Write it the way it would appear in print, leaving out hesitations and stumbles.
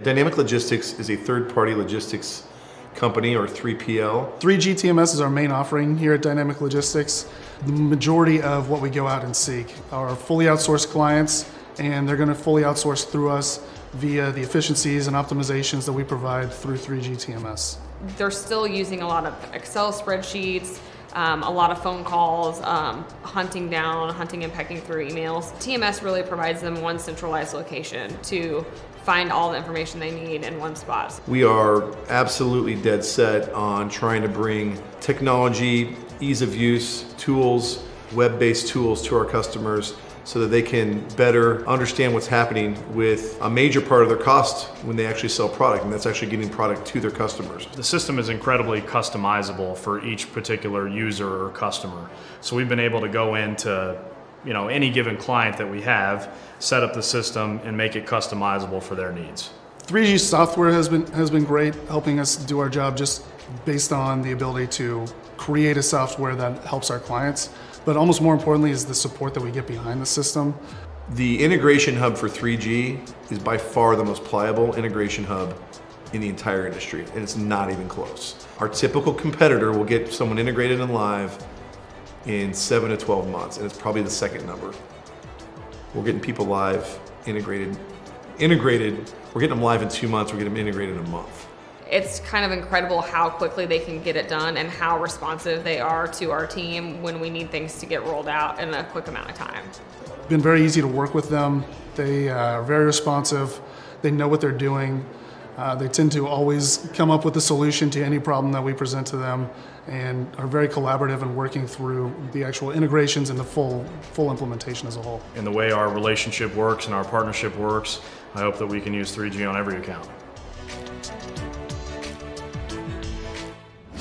Dynamic Logistix is a third-party logistics company, or 3PL. 3G TMS is our main offering here at Dynamic Logistix. The majority of what we go out and seek are fully outsourced clients, and they're going to fully outsource through us via the efficiencies and optimizations that we provide through 3G TMS. They're still using a lot of Excel spreadsheets, a lot of phone calls, hunting and pecking through emails. TMS really provides them one centralized location to find all the information they need in one spot. We are absolutely dead set on trying to bring technology, ease of use, tools, web-based tools to our customers so that they can better understand what's happening with a major part of their cost when they actually sell product, and that's actually getting product to their customers. The system is incredibly customizable for each particular user or customer. So we've been able to go into any given client that we have, set up the system and make it customizable for their needs. 3G software has been great, helping us do our job just based on the ability to create a software that helps our clients. But almost more importantly is the support that we get behind the system. The integration hub for 3G is by far the most pliable integration hub in the entire industry, and it's not even close. Our typical competitor will get someone integrated and live in 7 to 12 months, and it's probably the second number. We're getting people live, integrated. We're getting them live in 2 months, we're getting them integrated in a month. It's kind of incredible how quickly they can get it done and how responsive they are to our team when we need things to get rolled out in a quick amount of time. It's been very easy to work with them. They are very responsive. They know what they're doing. They tend to always come up with a solution to any problem that we present to them, and are very collaborative in working through the actual integrations and the full implementation as a whole. In the way our relationship works and our partnership works, I hope that we can use 3G on every account.